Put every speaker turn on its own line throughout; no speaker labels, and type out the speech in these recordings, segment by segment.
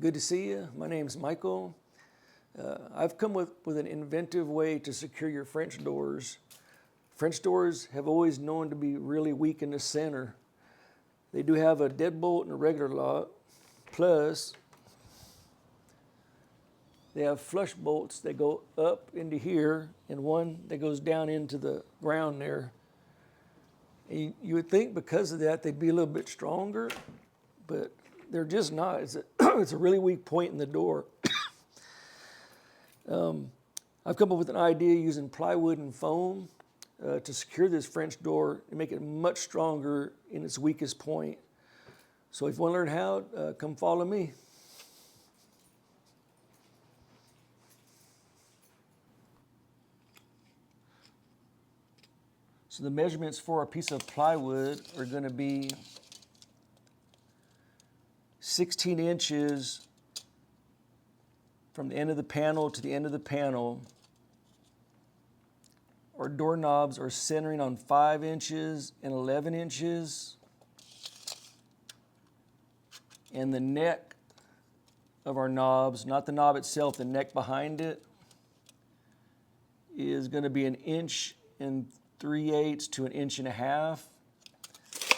Good to see you. My name's Michael. I've come with an inventive way to secure your French doors. French doors have always known to be really weak in the center. They do have a deadbolt and a regular lock, plus they have flush bolts that go up into here and one that goes down into the ground there. And you would think because of that they'd be a little bit stronger, but they're just not. It's a really weak point in the door. I've come up with an idea using plywood and foam to secure this French door and make it much stronger in its weakest point. So if you want to learn how, come follow me. So the measurements for a piece of plywood are going to be 16 inches from the end of the panel to the end of the panel. Our doorknobs are centering on 5 inches and 11 inches. And the neck of our knobs, not the knob itself, the neck behind it, is going to be 1 3/8 to 1.5 inches.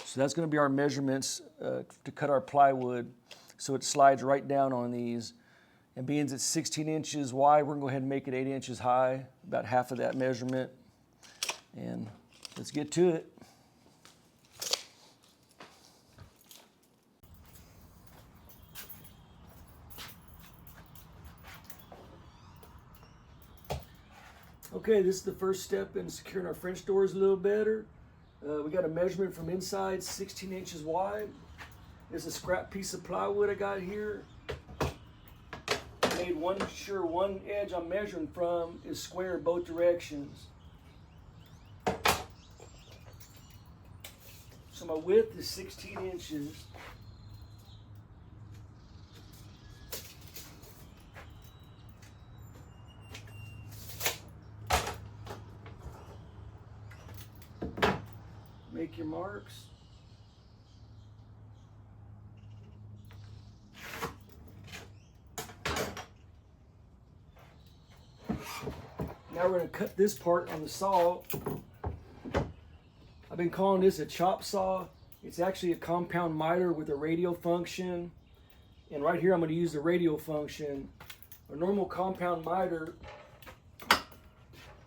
So that's going to be our measurements to cut our plywood so it slides right down on these. And being it's 16 inches wide, we're going to go ahead and make it 8 inches high, about half of that measurement. And let's get to it. Okay, this is the first step in securing our French doors a little better. We got a measurement from inside, 16 inches wide. There's a scrap piece of plywood I got here. Made sure one edge I'm measuring from is square both directions. So my width is 16 inches. Make your marks. Now we're going to cut this part on the saw. I've been calling this a chop saw. It's actually a compound miter with a radial function. And right here I'm going to use the radial function. A normal compound miter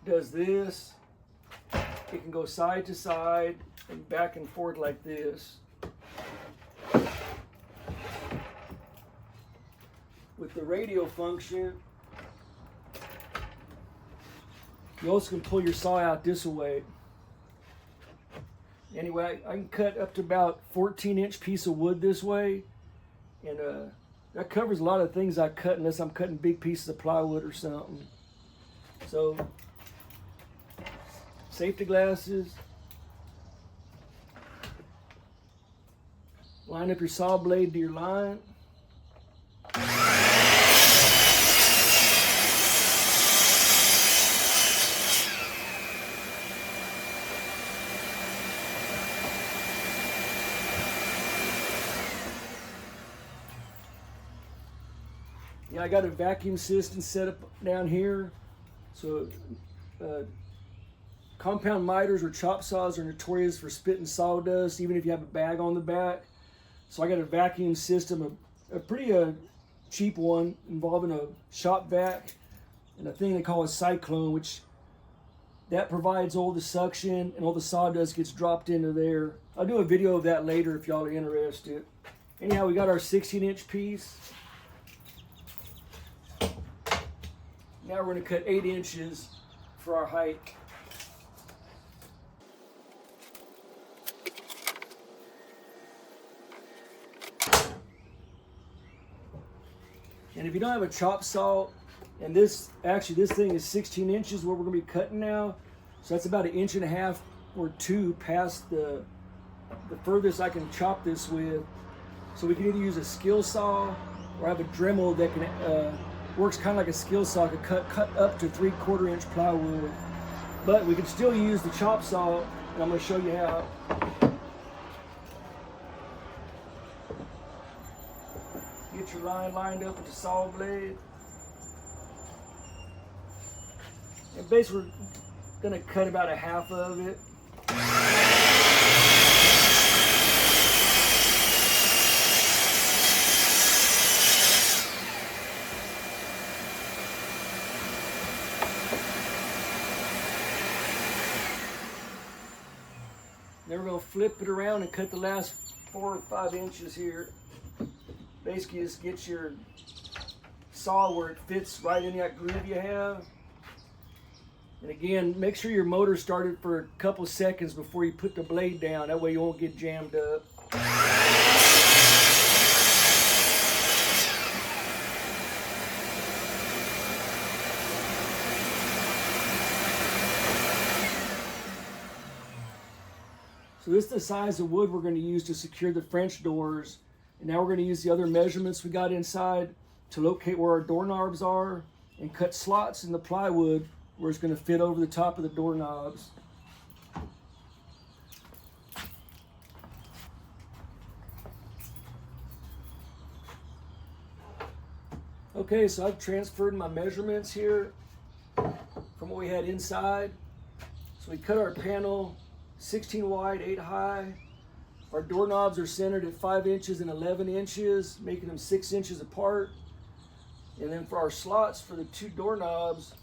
does this. It can go side to side and back and forth like this. With the radial function, you also can pull your saw out this way. Anyway, I can cut up to about 14-inch piece of wood this way, and that covers a lot of things I cut unless I'm cutting big pieces of plywood or something. So, safety glasses. Line up your saw blade to your line. Yeah, I got a vacuum system set up down here. So compound miters or chop saws are notorious for spitting sawdust, even if you have a bag on the back. So I got a vacuum system, a pretty cheap one, involving a shop vac and a thing they call a cyclone, which that provides all the suction and all the sawdust gets dropped into there. I'll do a video of that later if y'all are interested. Anyhow, we got our 16-inch piece. Now we're going to cut 8 inches for our height. And if you don't have a chop saw, and this thing is 16 inches where we're going to be cutting now, so that's about 1.5 inches or 2 past the furthest I can chop this with. So we can either use a skill saw or have a Dremel that can works kind of like a skill saw, could cut up to 3/4 inch plywood. But we can still use the chop saw, and I'm going to show you how. Get get your line lined up with the saw blade. And basically we're going to cut about a half of it. Then we're going to flip it around and cut the last 4 or 5 inches here. Basically just get your saw where it fits right in that groove you have. And again, make sure your motor started for a couple seconds before you put the blade down. That way you won't get jammed up. So this is the size of wood we're going to use to secure the French doors. And now we're going to use the other measurements we got inside to locate where our doorknobs are and cut slots in the plywood where it's going to fit over the top of the doorknobs. Okay, so I've transferred my measurements here from what we had inside. So we cut our panel 16 wide, 8 high. Our doorknobs are centered at 5 inches and 11 inches, making them 6 inches apart. And then for our slots for the 2 doorknobs,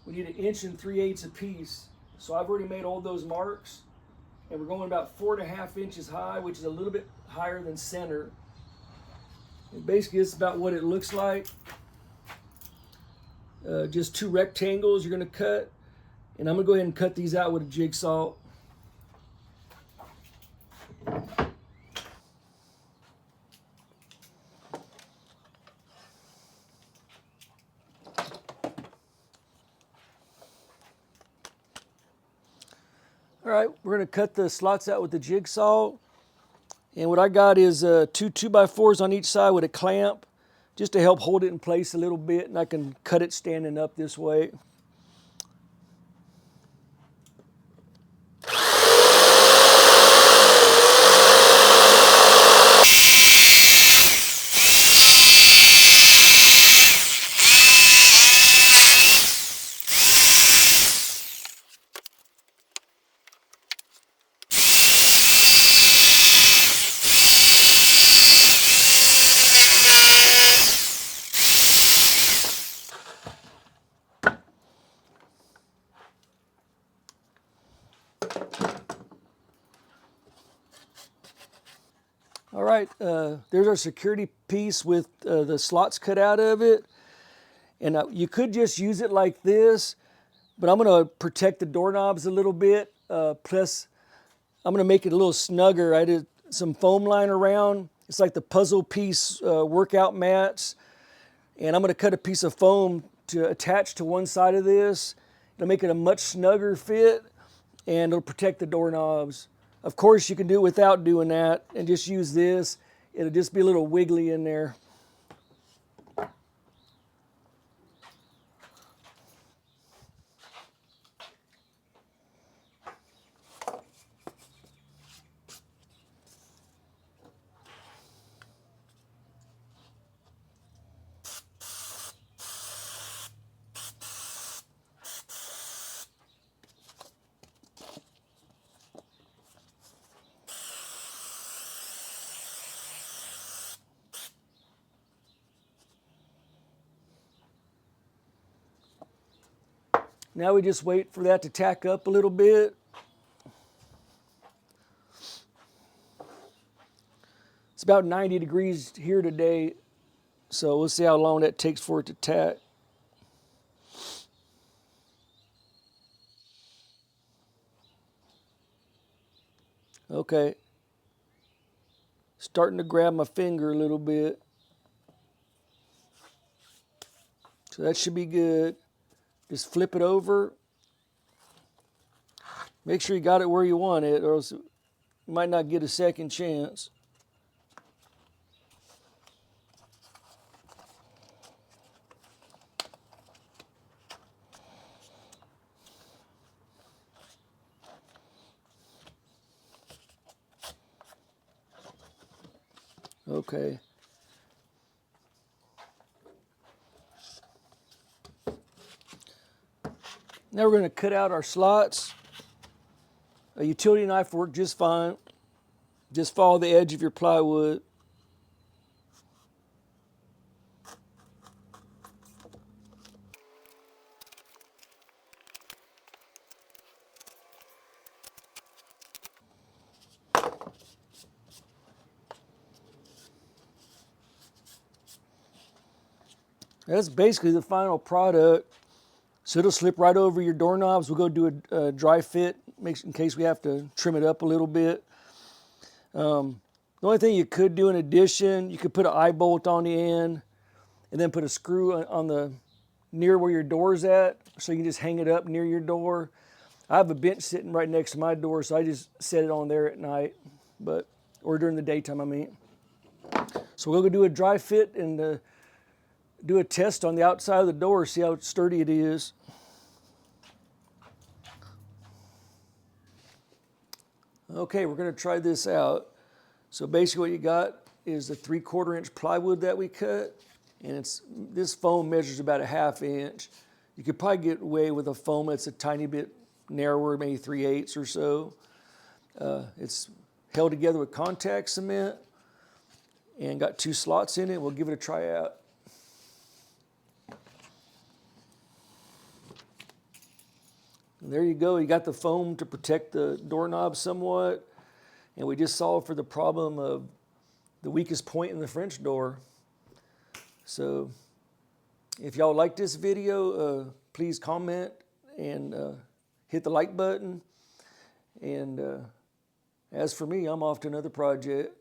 we need 1 3/8 apiece. So I've already made all those marks, and we're going about 4.5 inches high, which is a little bit higher than center. And basically, it's about what it looks like. Just 2 rectangles you're going to cut, and I'm going to go ahead and cut these out with a jigsaw. All right, we're going to cut the slots out with the jigsaw. And what I got is 2 2x4s on each side with a clamp, just to help hold it in place a little bit, and I can cut it standing up this way. All right, there's our security piece with the slots cut out of it. And you could just use it like this, but I'm going to protect the doorknobs a little bit. Plus, I'm going to make it a little snugger. I did some foam line around. It's like the puzzle piece workout mats. And I'm going to cut a piece of foam to attach to one side of this. It'll make it a much snugger fit, and it'll protect the doorknobs. Of course, you can do it without doing that and just use this. It'll just be a little wiggly in there. Now we just wait for that to tack up a little bit. It's about 90 degrees here today, so we'll see how long that takes for it to tack. Okay. Starting to grab my finger a little bit. So that should be good. Just flip it over. Make sure you got it where you want it, or else you might not get a second chance. Okay. Now we're going to cut out our slots. A utility knife will work just fine. Just follow the edge of your plywood. That's basically the final product. So it'll slip right over your doorknobs. We'll go do a dry fit in case we have to trim it up a little bit. The only thing you could do in addition, you could put an eye bolt on the end and then put a screw on the near where your door's at, so you can just hang it up near your door. I have a bench sitting right next to my door, so I just set it on there at night, or during the daytime, I mean. So we'll go do a dry fit and do a test on the outside of the door, see how sturdy it is. Okay, we're going to try this out. So basically what you got is a 3/4 inch plywood that we cut, and this foam measures about a 1/2 inch. You could probably get away with a foam that's a tiny bit narrower, maybe 3/8 or so. It's held together with contact cement and got 2 slots in it. We'll give it a try out. And there you go. You got the foam to protect the doorknob somewhat. And we just solved for the problem of the weakest point in the French door. So if y'all like this video, please comment and hit the like button. And as for me, I'm off to another project.